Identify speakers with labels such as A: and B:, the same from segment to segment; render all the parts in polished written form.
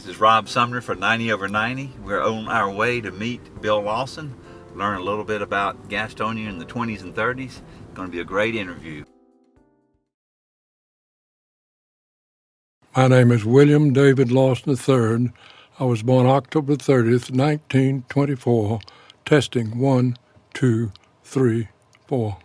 A: This is Rob Sumner for 90 over 90. We're on our way to meet Bill Lawson, learn a little bit about Gastonia in the 20s and 30s. It's going to be a great interview.
B: My name is William David Lawson III. I was born October 30th, 1924. Testing 1, 2, 3, 4.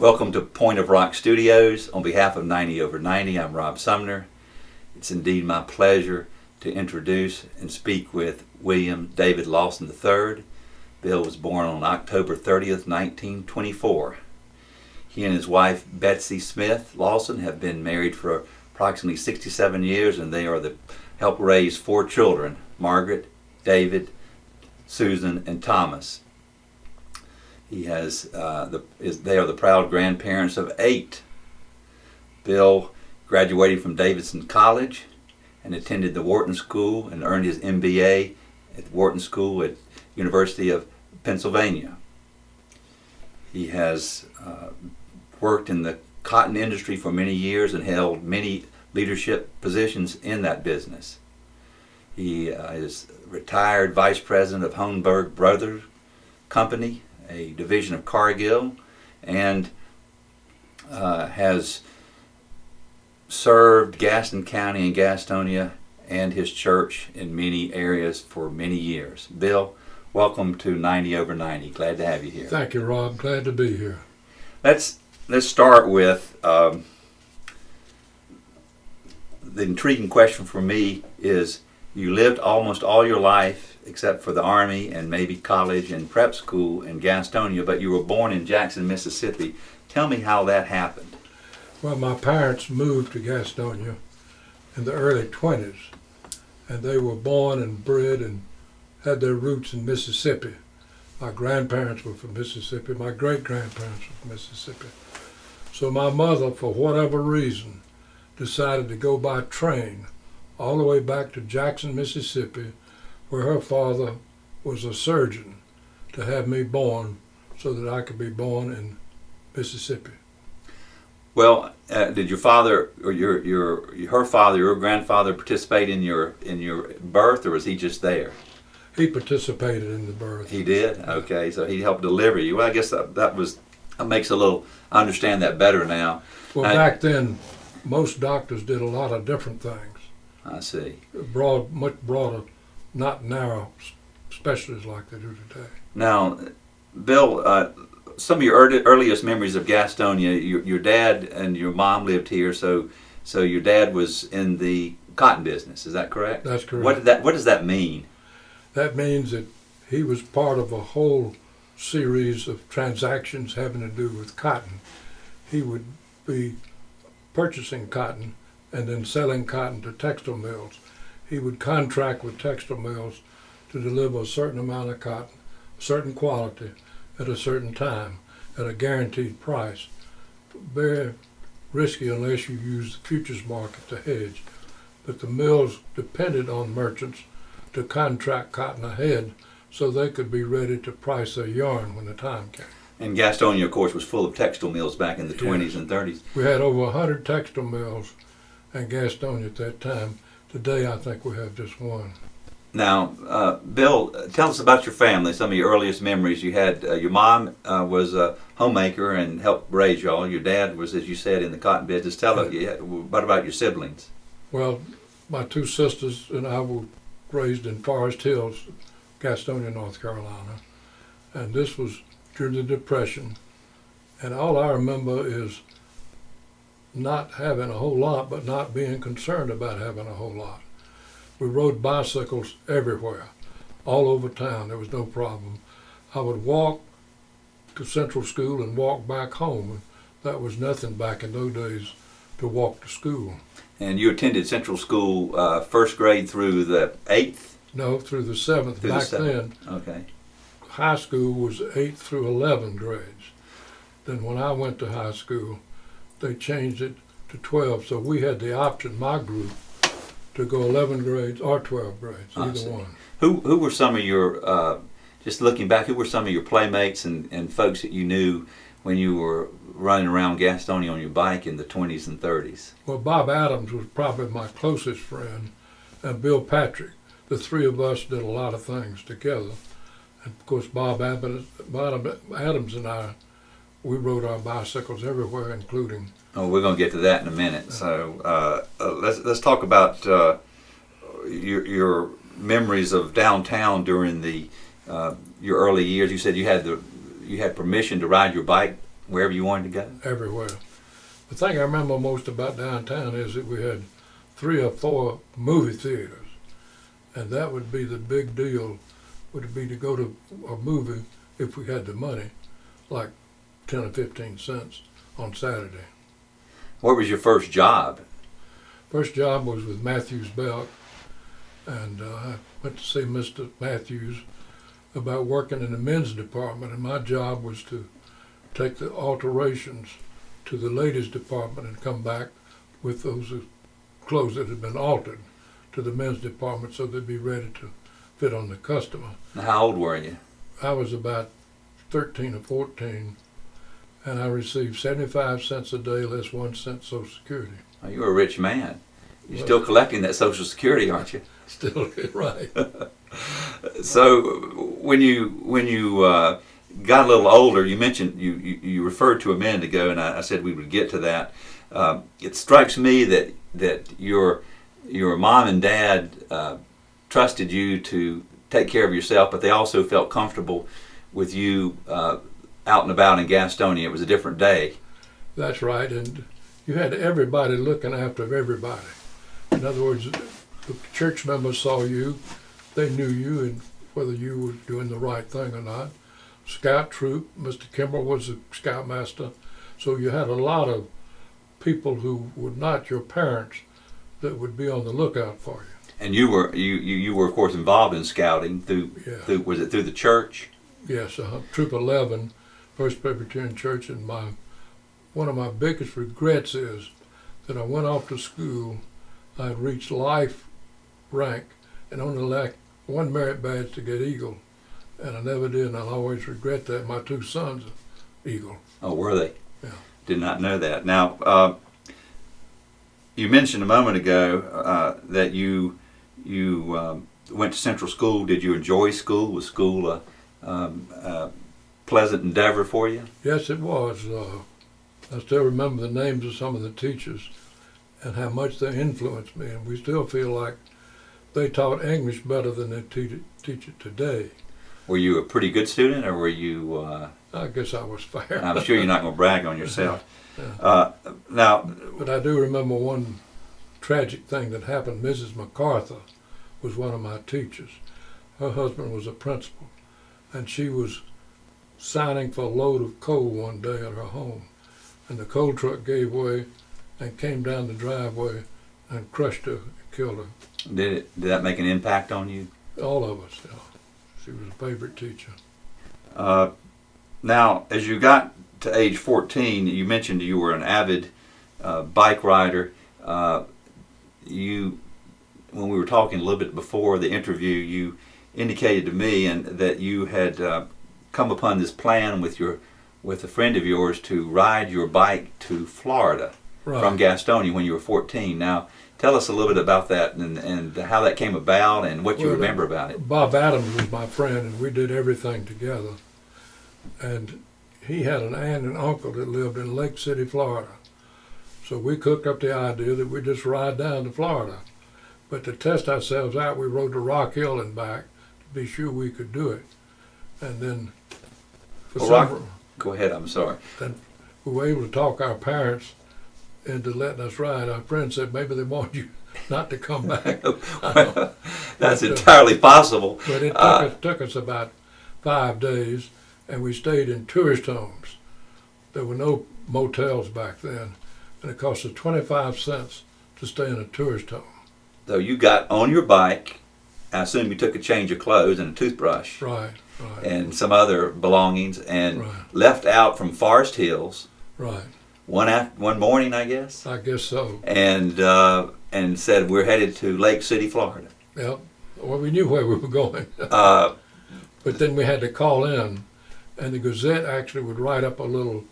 A: Welcome to Point of Rock Studios. On behalf of 90 over 90, I'm Rob Sumner. It's indeed my pleasure to introduce and speak with William David Lawson III. Bill was born on October 30th, 1924. He and his wife Betsy Smith Lawson have been married for approximately 67 years, and they help raise 4 children: Margaret, David, Susan, and Thomas. They are the proud grandparents of 8. Bill graduated from Davidson College and attended the Wharton School and earned his MBA at the Wharton School at University of Pennsylvania. He has worked in the cotton industry for many years and held many leadership positions in that business. He is retired vice president of Hohenberg Brothers Company, a division of Cargill, and has served Gaston County and Gastonia and his church in many areas for many years. Bill, welcome to 90 over 90. Glad to have you here.
B: Thank you, Rob. Glad to be here.
A: Let's start with the intriguing question for me is, you lived almost all your life, except for the Army and maybe college and prep school in Gastonia, but you were born in Jackson, Mississippi. Tell me how that happened.
B: Well, my parents moved to Gastonia in the early 20s, and they were born and bred and had their roots in Mississippi. My grandparents were from Mississippi. My great-grandparents were from Mississippi. So my mother, for whatever reason, decided to go by train all the way back to Jackson, Mississippi, where her father was a surgeon, to have me born so that I could be born in Mississippi.
A: Well, did your father or her father, your grandfather, participate in your birth, or was he just there?
B: He participated in the birth.
A: He did? Okay, so he helped deliver you. Well, I guess that makes I understand that better now.
B: Well, back then, most doctors did a lot of different things.
A: I see.
B: Much broader, not narrow specialties like they do today.
A: Now, Bill, some of your earliest memories of Gastonia, your dad and your mom lived here, so your dad was in the cotton business. Is that correct?
B: That's correct.
A: What does that mean?
B: That means that he was part of a whole series of transactions having to do with cotton. He would be purchasing cotton and then selling cotton to textile mills. He would contract with textile mills to deliver a certain amount of cotton, a certain quality, at a certain time, at a guaranteed price. Very risky unless you use the futures market to hedge. But the mills depended on merchants to contract cotton ahead so they could be ready to price their yarn when the time came.
A: And Gastonia, of course, was full of textile mills back in the 20s and 30s.
B: We had over 100 textile mills in Gastonia at that time. Today, I think we have just one.
A: Now, Bill, tell us about your family, some of your earliest memories. You had, your mom was a homemaker and helped raise y'all. Your dad was, as you said, in the cotton business. Tell us, what about your siblings?
B: Well, my 2 sisters and I were raised in Forest Hills, Gastonia, North Carolina. And this was during the Depression. And all I remember is not having a whole lot, but not being concerned about having a whole lot. We rode bicycles everywhere, all over town. There was no problem. I would walk to Central School and walk back home. That was nothing back in those days to walk to school.
A: And you attended Central School first grade through the 8th?
B: No, through the 7th. Back then,
A: okay.
B: High school was 8th through 11 grades. Then when I went to high school, they changed it to 12. So we had the option, my group, to go 11 grades or 12 grades, either one.
A: Who were some of your, just looking back, who were some of your playmates and folks that you knew when you were running around Gastonia on your bike in the 20s and 30s?
B: Well, Bob Adams was probably my closest friend, and Bill Patrick. The three of us did a lot of things together. And of course, Bob Adams and I, we rode our bicycles everywhere, including.
A: Oh, we're going to get to that in a minute. So let's talk about your memories of downtown during your early years. You said you had permission to ride your bike wherever you wanted to go.
B: Everywhere. The thing I remember most about downtown is that we had 3 or 4 movie theaters, and that would be the big deal. Would be to go to a movie if we had the money, like 10 or 15 cents on Saturday.
A: What was your first job?
B: First job was with Matthews Belk, and I went to see Mr. Matthews about working in the men's department, and my job was to take the alterations to the ladies department and come back with those clothes that had been altered to the men's department so they'd be ready to fit on the customer.
A: How old were you?
B: I was about 13 or 14, and I received 75 cents a day less 1 cent Social Security.
A: Oh, you were a rich man. You're still collecting that Social Security, aren't you?
B: Still, right.
A: So when you got a little older, you mentioned you referred to a minute ago, and I said we would get to that. It strikes me that your mom and dad trusted you to take care of yourself, but they also felt comfortable with you out and about in Gastonia. It was a different day.
B: That's right, and you had everybody looking after everybody. In other words, the church members saw you, they knew you and whether you were doing the right thing or not. Scout troop, Mr. Kimball was the scoutmaster, so you had a lot of people who were not your parents that would be on the lookout for you.
A: And you were of course involved in scouting through was it through the church?
B: Yes, Troop 11, First Presbyterian Church, and one of my biggest regrets is that I went off to school, I reached life rank, and only lacked 1 merit badge to get Eagle, and I never did, and I'll always regret that. My 2 sons are Eagle.
A: Oh, were they?
B: Yeah.
A: Did not know that. Now, you mentioned a moment ago that you went to Central School. Did you enjoy school? Was school a pleasant endeavor for you?
B: Yes, it was. I still remember the names of some of the teachers and how much they influenced me, and we still feel like they taught English better than they teach it today.
A: Were you a pretty good student, or were you...
B: I guess I was fair.
A: I'm sure you're not going to brag on yourself.
B: Yeah.
A: Now,
B: but I do remember one tragic thing that happened. Mrs. MacArthur was one of my teachers. Her husband was a principal, and she was signing for a load of coal one day at her home, and the coal truck gave way and came down the driveway and crushed her and killed her.
A: Did that make an impact on you?
B: All of us, yeah. She was a favorite teacher.
A: Now, as you got to age 14, you mentioned you were an avid bike rider. When we were talking a little bit before the interview, you indicated to me that you had come upon this plan with a friend of yours to ride your bike to Florida from Gastonia when you were 14. Now, tell us a little bit about that and how that came about and what you remember about it.
B: Bob Adams was my friend, and we did everything together. And he had an aunt and uncle that lived in Lake City, Florida. So we cooked up the idea that we'd just ride down to Florida. But to test ourselves out, we rode to Rock Hill and back to be sure we could do it. And then
A: go ahead, I'm sorry.
B: Then we were able to talk our parents into letting us ride. Our friend said maybe they want you not to come back.
A: Well, that's entirely possible.
B: But it took us about 5 days, and we stayed in tourist homes. There were no motels back then, and it cost us 25 cents to stay in a tourist home.
A: So you got on your bike, I assume you took a change of clothes and a toothbrush.
B: Right.
A: And some other belongings, and
B: Right.
A: left out from Forest Hills.
B: Right.
A: One morning, I guess.
B: I guess so.
A: And and said we're headed to Lake City, Florida.
B: Yeah. Well, we knew where we were going.
A: Uh,
B: But then we had to call in, and the Gazette actually would write up a little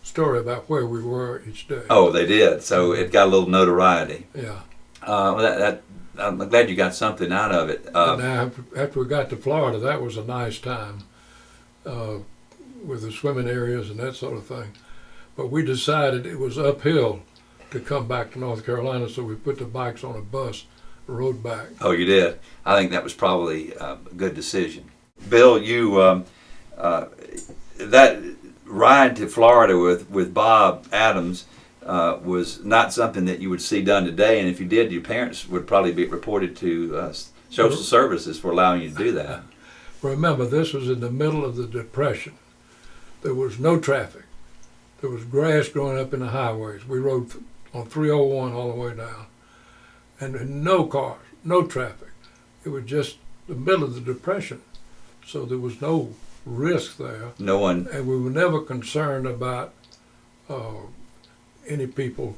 B: story about where we were each day.
A: oh, they did. So it got a little notoriety.
B: Yeah.
A: Well, I'm glad you got something out of it.
B: And now, after we got to Florida, that was a nice time with the swimming areas and that sort of thing. But we decided it was uphill to come back to North Carolina, so we put the bikes on a bus, rode back.
A: Oh, you did. I think that was probably a good decision. Bill, you that ride to Florida with Bob Adams was not something that you would see done today, and if you did, your parents would probably be reported to social services for allowing you to do that.
B: Remember, this was in the middle of the Depression. There was no traffic. There was grass growing up in the highways. We rode on 301 all the way down, and no cars, no traffic. It was just the middle of the Depression, so there was no risk there.
A: No one.
B: And we were never concerned about any people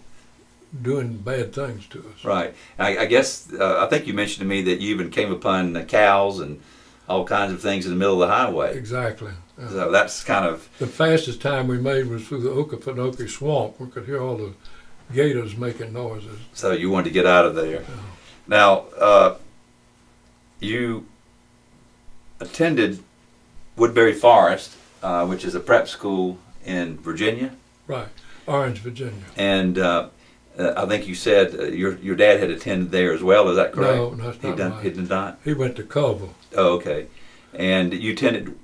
B: doing bad things to us.
A: Right. I guess I think you mentioned to me that you even came upon cows and all kinds of things in the middle of the highway.
B: Exactly.
A: So that's kind of
B: The fastest time we made was through the Okefenokee Swamp. We could hear all the gators making noises.
A: so you wanted to get out of there.
B: Yeah.
A: Now you attended Woodbury Forest, which is a prep school in Virginia.
B: Right, Orange, Virginia.
A: And I think you said your dad had attended there as well. Is that correct?
B: No, that's not right.
A: He did not.
B: He went to Culver.
A: Oh, okay. And you attended.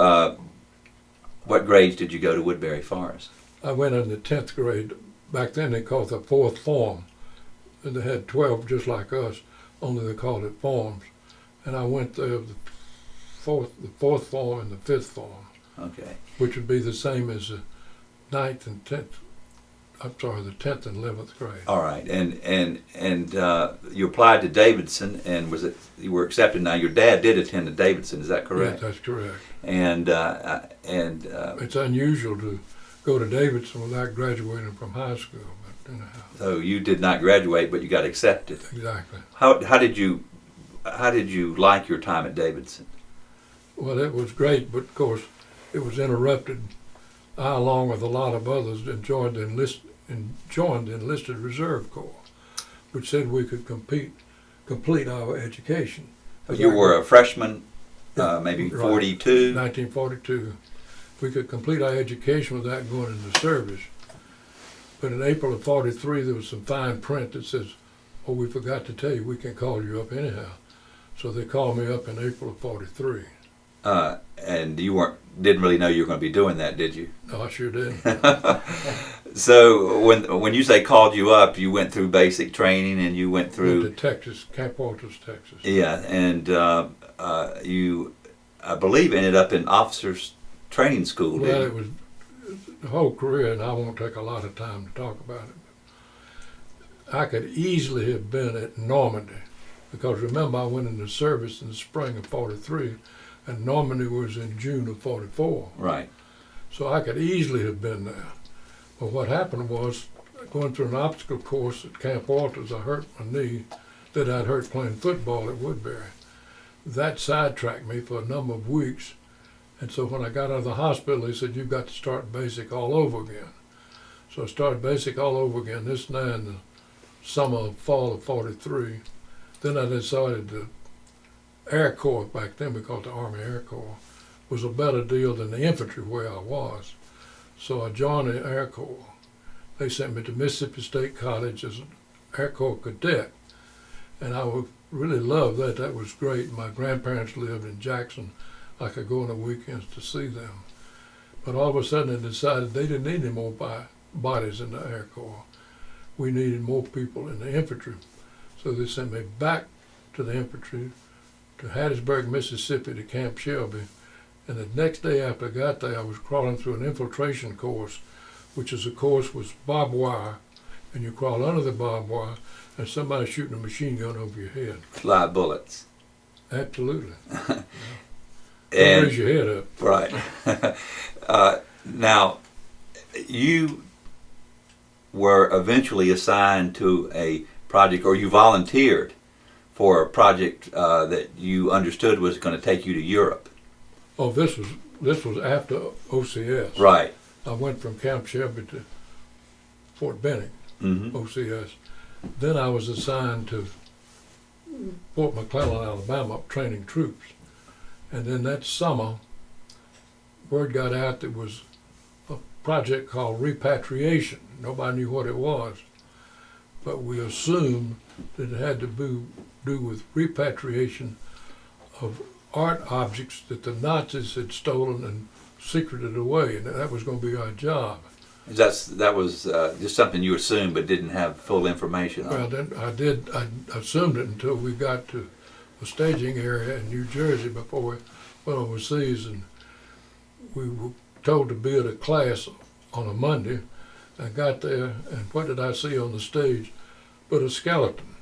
A: What grades did you go to Woodbury Forest?
B: I went in the 10th grade. Back then they called it the fourth form. And they had 12 just like us, only they called it forms. And I went there the fourth form and the fifth form.
A: Okay.
B: Which would be the same as the 9th and 10th. I'm sorry, the 10th and 11th grade.
A: All right. And you applied to Davidson, and you were accepted. Now your dad did attend to Davidson. Is that correct?
B: Yes, that's correct.
A: And
B: It's unusual to go to Davidson without graduating from high school, but anyhow.
A: so you did not graduate, but you got accepted.
B: Exactly.
A: How did you like your time at Davidson?
B: Well, it was great, but of course it was interrupted. I, along with a lot of others, joined the enlisted reserve corps, which said we could complete our education.
A: You were a freshman,
B: Yeah,
A: maybe
B: right.
A: 42.
B: 1942. We could complete our education without going into service. But in April of 43, there was some fine print that says, "Oh, we forgot to tell you, we can call you up anyhow." So they called me up in April of 43.
A: And you didn't really know you were going to be doing that, did you?
B: No, I sure did.
A: So when you say called you up, you went through basic training and you went through.
B: Went to Texas, Camp Walters, Texas.
A: Yeah, and you, I believe, ended up in officers training school.
B: Well,
A: didn't
B: it
A: you?
B: was the whole career, and I won't take a lot of time to talk about it. But I could easily have been at Normandy, because remember I went into service in the spring of 43, and Normandy was in June of 44.
A: Right.
B: So I could easily have been there. But what happened was, going through an obstacle course at Camp Walters, I hurt my knee that I'd hurt playing football at Woodbury. That sidetracked me for a number of weeks. And so when I got out of the hospital, they said, "You've got to start basic all over again." So I started basic all over again, this now in the fall of 43. Then I decided the Air Corps, back then we called it the Army Air Corps, was a better deal than the infantry where I was. So I joined the Air Corps. They sent me to Mississippi State College as an Air Corps cadet. And I would really love that. That was great. My grandparents lived in Jackson. I could go on the weekends to see them. But all of a sudden they decided they didn't need any more bodies in the Air Corps. We needed more people in the infantry. So they sent me back to the infantry, to Hattiesburg, Mississippi, to Camp Shelby. And the next day after I got there, I was crawling through an infiltration course, which is a course with barbed wire, and you crawl under the barbed wire, and somebody's shooting a machine gun over your head.
A: Live bullets.
B: Absolutely.
A: And
B: raise your head up.
A: right. Now, you were eventually assigned to a project, or you volunteered for a project that you understood was going to take you to Europe.
B: Oh, this was after OCS.
A: Right.
B: I went from Camp Shelby to Fort Benning,
A: Mm-hmm.
B: OCS. Then I was assigned to Fort McClellan, Alabama, training troops. And then that summer, word got out there was a project called repatriation. Nobody knew what it was, but we assumed that it had to do with repatriation of art objects that the Nazis had stolen and secreted away, and that was going to be our job.
A: That was just something you assumed but didn't have full information on.
B: Well, then I assumed it until we got to a staging area in New Jersey before we went overseas, and we were told to be at a class on a Monday. I got there, and what did I see on the stage but a skeleton?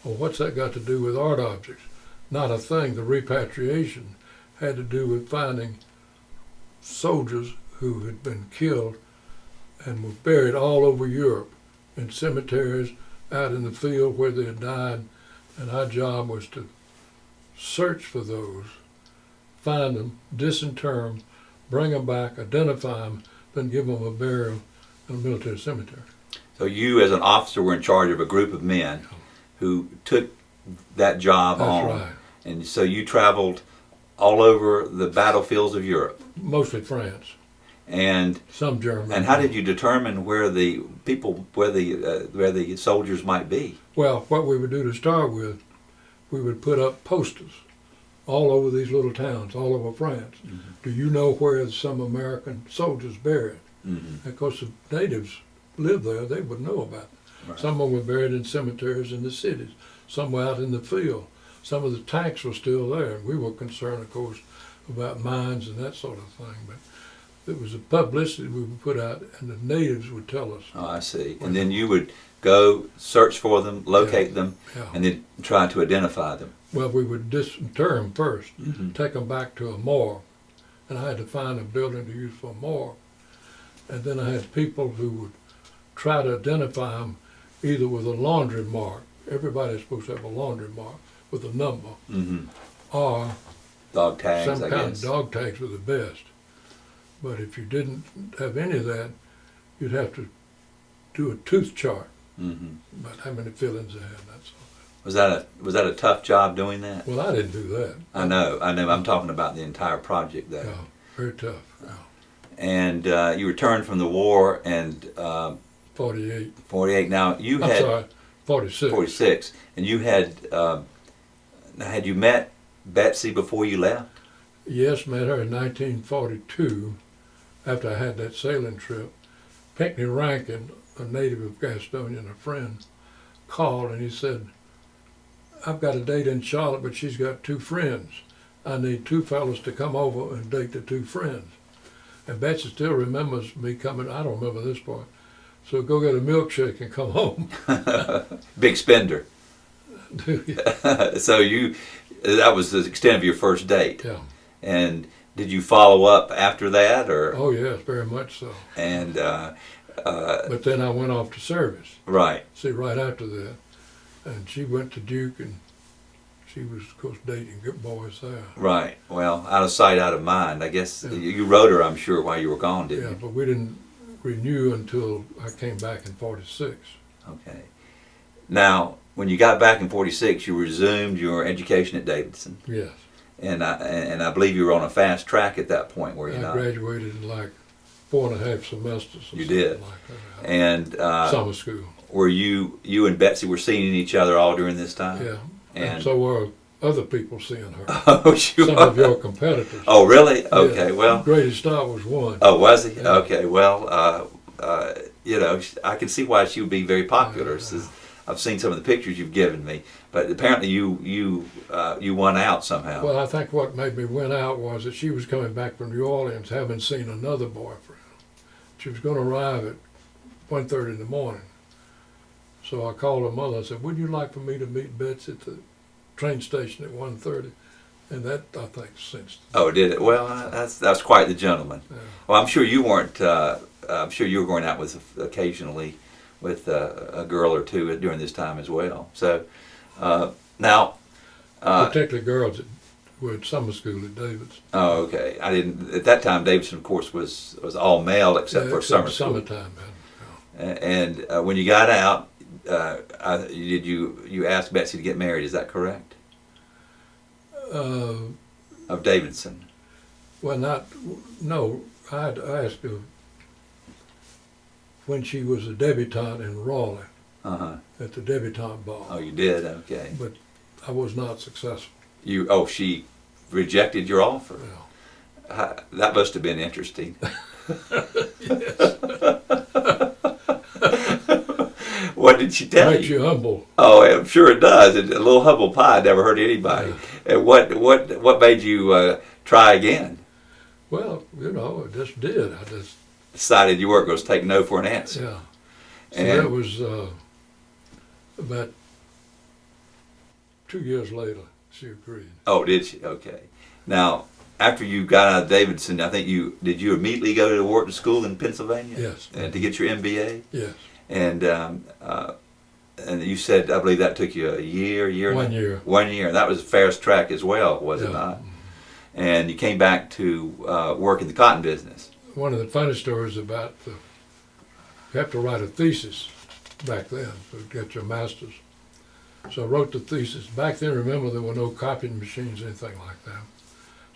B: Well, what's that got to do with art objects? Not a thing. The repatriation had to do with finding soldiers who had been killed and were buried all over Europe in cemeteries, out in the field where they had died, and our job was to search for those, find them, disinter them, bring them back, identify them, then give them a burial in a military cemetery.
A: So you, as an officer, were in charge of a group of men who took that job on.
B: That's right.
A: And so you traveled all over the battlefields of Europe.
B: Mostly France.
A: And
B: some German.
A: And how did you determine where the soldiers might be?
B: Well, what we would do to start with, we would put up posters all over these little towns, all over France. Mm-hmm. Do you know where some American soldiers buried? Mm-hmm. Of course, the natives lived there; they would know about it. Right. Some of them were buried in cemeteries in the cities. Some were out in the field. Some of the tanks were still there. We were concerned, of course, about mines and that sort of thing, but it was a publicity we would put out, and the natives would tell us.
A: Oh, I see. And then you would go search for them, locate them, and then try to identify them.
B: Well, we would disinter them first, take them back to a morgue, and I had to find a building to use for a morgue. And then I had people who would try to identify them either with a laundry mark. Everybody's supposed to have a laundry mark with a number, or
A: dog tags,
B: some kind of dog tags were the best. But if you didn't have any of that, you'd have to do a tooth chart about how many fillings they had. That's all.
A: Was that a tough job doing that?
B: Well, I didn't do that.
A: I know. I'm talking about the entire project there.
B: Yeah, very tough. Yeah.
A: And you returned from the war and
B: 48.
A: 48. Now you
B: I'm
A: had
B: sorry, 46.
A: 46, and you had you met Betsy before you left?
B: Yes, met her in 1942 after I had that sailing trip. Pinckney Rankin, a native of Gastonia and a friend, called and he said, I've got a date in Charlotte, but she's got two friends. I need two fellows to come over and date the two friends. And Betsy still remembers me coming, I don't remember this part, so go get a milkshake and come home.
A: Big spender. So that was the extent of your first date.
B: Yeah.
A: And did you follow up after that, or?
B: Oh yes, very much so.
A: And
B: but then I went off to service.
A: Right.
B: See, right after that, and she went to Duke, and she was, of course, dating good boys there.
A: Right. Well, out of sight, out of mind. I guess you wrote her, I'm sure, while you were gone, didn't you?
B: Yeah, but we didn't renew until I came back in 46.
A: Okay. Now, when you got back in 46, you resumed your education at Davidson.
B: Yes.
A: And I believe you were on a fast track at that point, were you not?
B: I graduated in like 4.5 semesters.
A: You did.
B: Like that.
A: And
B: summer school.
A: Were you and Betsy were seeing each other all during this time?
B: Yeah. And so were other people seeing her.
A: Oh, sure.
B: Some of your competitors.
A: Oh, really? Okay. Yeah. Well.
B: Greatest Star was one.
A: Oh, was he? Yeah. Okay. Well, I can see why she would be very popular. I've seen some of the pictures you've given me, but apparently you won out somehow.
B: Well, I think what made me win out was that she was coming back from New Orleans, having seen another boyfriend. She was going to arrive at 1:30 in the morning. So I called her mother and said, would you like for me to meet Betsy at the train station at 1:30? And that, I think, cinched.
A: Oh, did it? Well, that's quite the gentleman. Yeah. Well, I'm sure you weren't. I'm sure you were going out with occasionally with a girl or two during this time as well. So now,
B: Particularly girls that were at summer school at David's.
A: oh, okay. I didn't at that time. Davidson, of course, was all male except for summer school.
B: Summertime, man.
A: And when you got out, you asked Betsy to get married? Is that correct? Of Davidson.
B: Well, no. I asked her when she was a debutante in Raleigh at the debutante ball.
A: Oh, you did? Okay.
B: But I was not successful.
A: She rejected your offer.
B: Yeah.
A: That must have been interesting.
B: Yes.
A: What did she tell
B: Makes
A: you?
B: you humble.
A: Oh, I'm sure it does. A little humble pie never hurt anybody.
B: Yeah.
A: And what made you try again?
B: Well, I just did. I just
A: Decided you weren't going to take no for an answer.
B: yeah. So
A: And
B: that was about 2 years later. She agreed.
A: oh, did she? Okay. Now, after you got out of Davidson, I think did you immediately go to Wharton School in Pennsylvania?
B: Yes.
A: To get your MBA?
B: Yes.
A: And you said, I believe that took you a year.
B: 1 year.
A: 1 year. That was fast track as well, was it
B: Yeah.
A: not? And you came back to work in the cotton business.
B: One of the funny stories about you have to write a thesis back then to get your master's. So I wrote the thesis. Back then, remember, there were no copying machines, anything like that.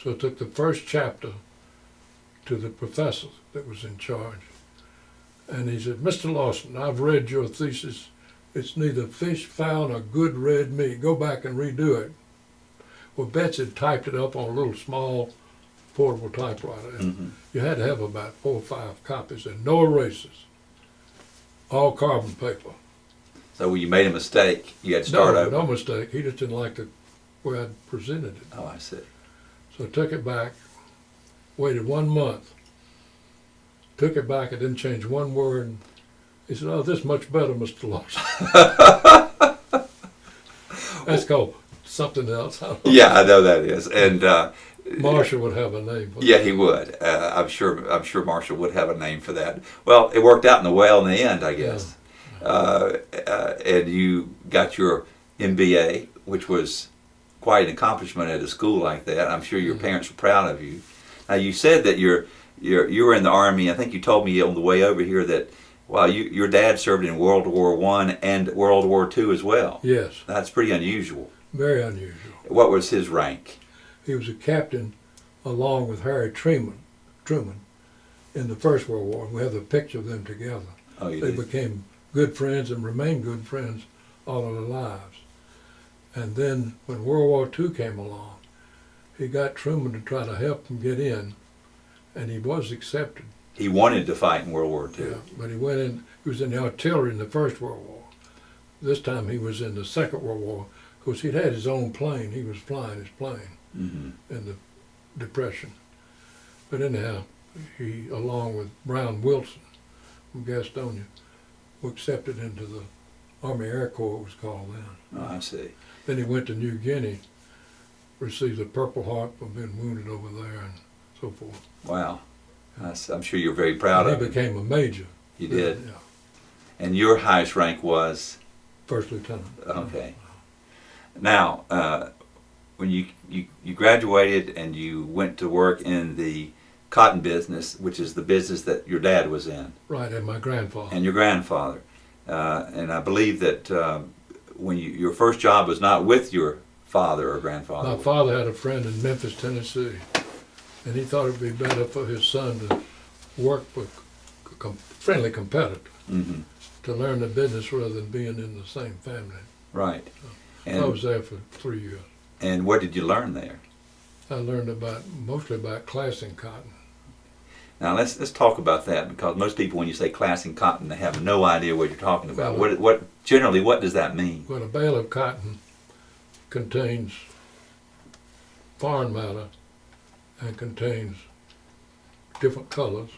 B: So I took the first chapter to the professor that was in charge. And he said, Mr. Lawson, I've read your thesis. It's neither fish, fowl, nor good red meat. Go back and redo it. Well, Betsy had typed it up on a little small portable typewriter. And you had to have about 4 or 5 copies and no erasers. All carbon paper.
A: So when you made a mistake, you had to start over.
B: No mistake. He just didn't like the way I'd presented it.
A: Oh, I see.
B: So I took it back, waited 1 month, took it back, I didn't change one word. He said, oh, this is much better, Mr. Lawson. That's called something else.
A: Yeah, I know that is. And
B: Marshall would have a name for
A: yeah,
B: that.
A: he would. I'm sure Marshall would have a name for that. Well, it worked out in the end, I guess. And you got your MBA, which was quite an accomplishment at a school like that. I'm sure your parents were proud of you. Now, you said that you were in the Army. I think you told me on the way over here that your dad served in World War I and World War II as well.
B: Yes,
A: That's pretty unusual.
B: very unusual.
A: What was his rank?
B: He was a captain along with Harry Truman in the First World War. We have a picture of them together.
A: Oh, you
B: They
A: did?
B: became good friends and remained good friends all of their lives. And then when World War II came along, he got Truman to try to help him get in, and he was accepted.
A: He wanted to fight in World War II.
B: Yeah, but he went in, he was in the artillery in the First World War. This time he was in the Second World War, because he'd had his own plane. He was flying his plane in the Depression. But anyhow, he, along with Brown Wilson from Gastonia, were accepted into the Army Air Corps, it was called then.
A: Oh, I see.
B: Then he went to New Guinea, received a Purple Heart for being wounded over there and so forth.
A: Wow. I'm sure you're very proud
B: And
A: of
B: he
A: him.
B: became a major.
A: You did?
B: Yeah,
A: And your highest rank was?
B: first lieutenant.
A: Okay. Now, when you graduated and you went to work in the cotton business, which is the business that your dad was in,
B: Right, and my grandfather.
A: and your grandfather, and I believe that when your first job was not with your father or grandfather.
B: My father had a friend in Memphis, Tennessee, and he thought it'd be better for his son to work for friendly competitor, to learn the business rather than being in the same family.
A: Right.
B: So I was there for 3 years.
A: And what did you learn there?
B: I learned mostly about classing cotton.
A: Now let's talk about that, because most people, when you say classing cotton, they have no idea what you're talking about.
B: Well,
A: What generally, what does that mean?
B: Well, a bale of cotton contains foreign matter and contains different colors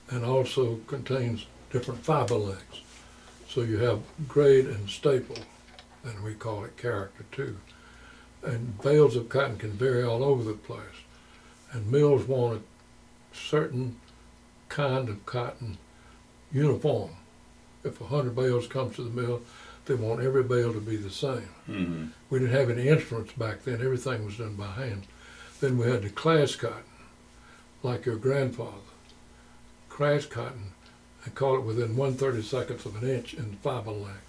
B: and also contains different fiber lengths. So you have grade and staple, and we call it character too. And bales of cotton can vary all over the place. And mills want a certain kind of cotton uniform if 100 bales comes to the mill, they want every bale to be the same.
A: Mm-hmm.
B: We didn't have any instruments back then. Everything was done by hand. Then we had the class cotton, like your grandfather. Class cotton, they call it within 1/32 of an inch in fiber length.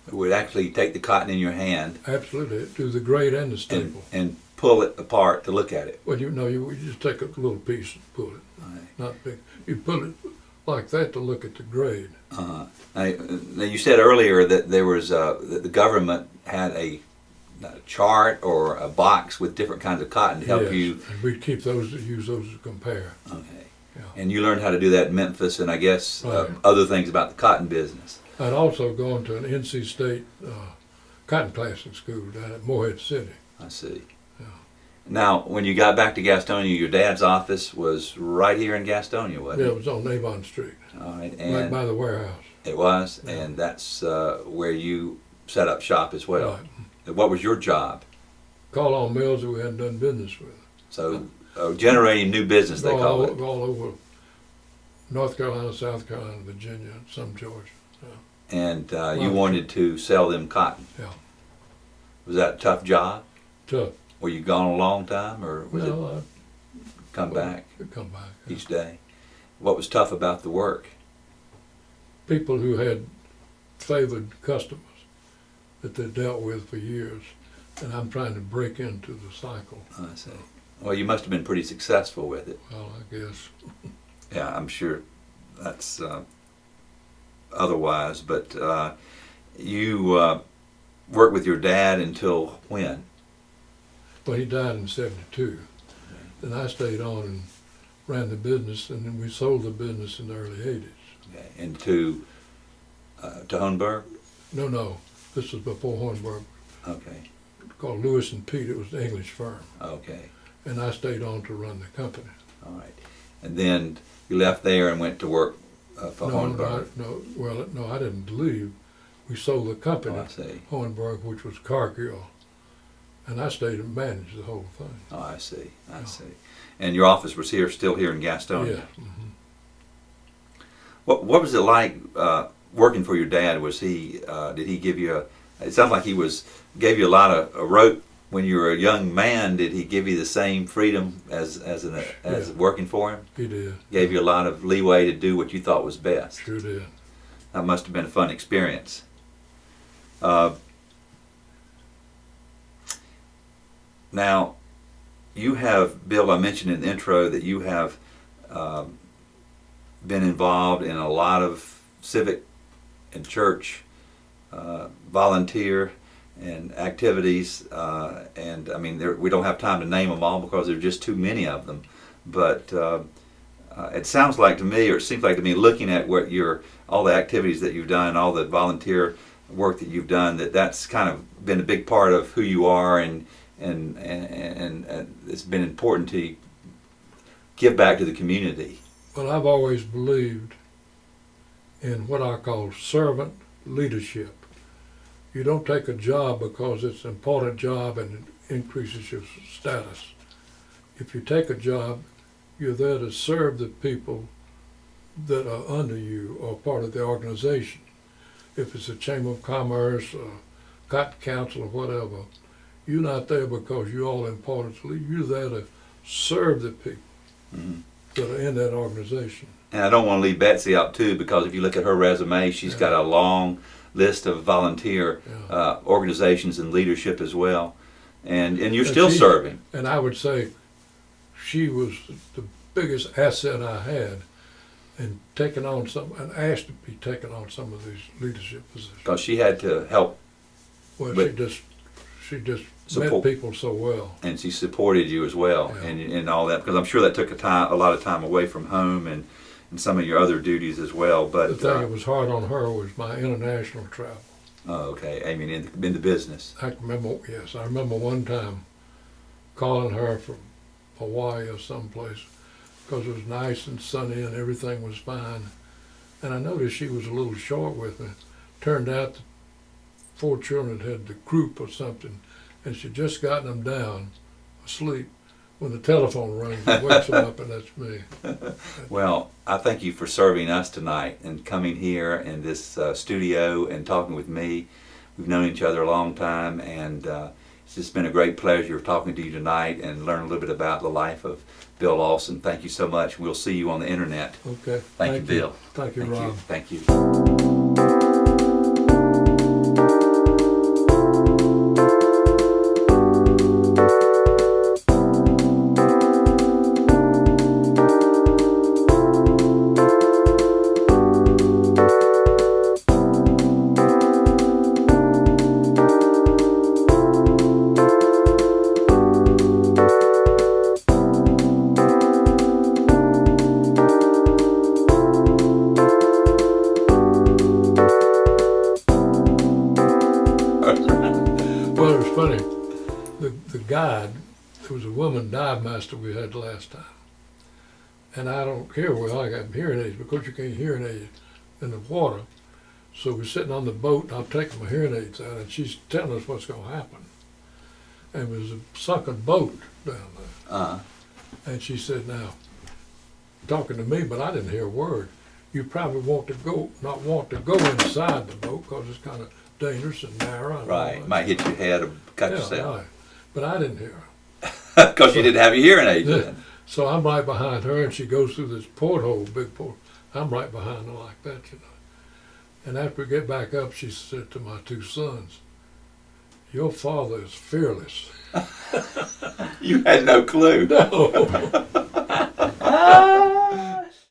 A: It would actually take the cotton in your hand
B: Absolutely, do the grade and the staple.
A: and pull it apart to look at it.
B: Well, you just take a little piece and pull it,
A: Right.
B: not big. You pull it like that to look at the grade.
A: Now you said earlier that there was that the government had a chart or a box with different kinds of cotton to help
B: Yes,
A: you.
B: and we'd keep those, use those to compare.
A: Okay.
B: Yeah.
A: And you learned how to do that in Memphis, and I guess
B: Right.
A: other things about the cotton business.
B: I'd also gone to an NC State cotton classing school down at Morehead City.
A: I see.
B: Yeah.
A: Now, when you got back to Gastonia, your dad's office was right here in Gastonia, wasn't
B: Yeah,
A: it?
B: it was on Avon Street,
A: All right,
B: right
A: and
B: by the warehouse.
A: it was,
B: Yeah.
A: and that's where you set up shop as well.
B: Right.
A: What was your job?
B: Call on mills that we hadn't done business with.
A: So, generating new business, they call it.
B: All over North Carolina, South Carolina, Virginia, and some Georgia.
A: And you
B: Right.
A: wanted to sell them cotton.
B: Yeah,
A: Was that a tough job?
B: tough.
A: Were you gone a long time, or was it
B: No,
A: come back
B: I'd come back. Yeah.
A: each day? What was tough about the work?
B: People who had favored customers that they dealt with for years, and I'm trying to break into the cycle.
A: I see. Well, you must have been pretty successful with it.
B: Well, I guess.
A: Yeah, I'm sure that's otherwise. But you worked with your dad until when?
B: Well, he died in '72. Then I stayed on and ran the business, and then we sold the business in the early '80s.
A: Okay. And to Hohenberg?
B: No, this was before Hornberg,
A: Okay.
B: called Lewis and Pete. It was the English firm,
A: Okay.
B: and I stayed on to run the company.
A: All right. And then you left there and went to work for Hohenberg.
B: No, I didn't leave. We sold the company,
A: Oh, I see.
B: Hornberg, which was Cargill, and I stayed and managed the whole thing.
A: Oh, I see. I
B: Yeah.
A: see. And your office was still here in Gastonia.
B: Yeah. Mhm.
A: What was it like working for your dad? Was he did he give you it sounds like he gave you a lot of a rope when you were a young man. Did he give you the same freedom as
B: Yeah.
A: working for him?
B: He did.
A: Gave you a lot of leeway to do what you thought was best.
B: Sure did.
A: That must have been a fun experience. Now, you have, Bill, I mentioned in the intro that you have been involved in a lot of civic and church volunteer and activities, and I mean, we don't have time to name them all because there are just too many of them. But it sounds like to me, or it seems like to me, looking at what all the activities that you've done, all the volunteer work that you've done, that's kind of been a big part of who you are, and it's been important to give back to the community.
B: Well, I've always believed in what I call servant leadership. You don't take a job because it's an important job and it increases your status. If you take a job, you're there to serve the people that are under you or part of the organization. If it's a Chamber of Commerce, Cotton Council, or whatever, you're not there because you're all important. You're there to serve the people
A: Mm-hmm.
B: that are in that organization.
A: And I don't want to leave Betsy out too, because if you look at her resume, she's
B: Yeah.
A: got a long list of volunteer
B: Yeah.
A: organizations and leadership as well. And you're
B: And
A: still
B: she-
A: serving.
B: And I would say she was the biggest asset I had in taking on and asked to be taken on some of these leadership positions.
A: Because she had to help,
B: Well,
A: but-
B: she just
A: Support.
B: met people so well.
A: and she supported you as well,
B: Yeah.
A: and all that. Because I'm sure that took a lot of time away from home and some of your other duties as well.
B: The
A: But
B: thing that was hard on her was my international travel.
A: oh, okay. I mean, in the business.
B: I remember one time calling her from Hawaii or someplace because it was nice and sunny and everything was fine. And I noticed she was a little short with me. Turned out that 4 children had the croup or something, and she'd just gotten them down asleep when the telephone rings, it wakes them up, and that's me.
A: Well, I thank you for serving us tonight and coming here in this studio and talking with me. We've known each other a long time, and it's just been a great pleasure talking to you tonight and learn a little bit about the life of Bill Lawson. Thank you so much. We'll see you on the internet.
B: Okay.
A: Thank you, Bill.
B: Thank you, Rob.
A: Thank you.
B: Well, it was funny. The guide, there was a woman dive master we had last time. And I don't care whether I got hearing aids, because you can't hearing aids in the water. So we're sitting on the boat, and I'm taking my hearing aids out, and she's telling us what's going to happen. And it was a sunken boat down there.
A: Uh-huh.
B: And she said, now, talking to me, but I didn't hear a word. You probably not want to go inside the boat, because it's kind of dangerous and narrow. And all
A: Right.
B: that.
A: Might hit your head or cut
B: Yeah,
A: yourself.
B: right. But I didn't hear her.
A: Because you didn't have your hearing aids
B: Yeah.
A: in.
B: So I'm right behind her, and she goes through this porthole, big port. I'm right behind her like that, you know. And after we get back up, she said to my two sons, "Your father is fearless."
A: You had no clue.
B: No.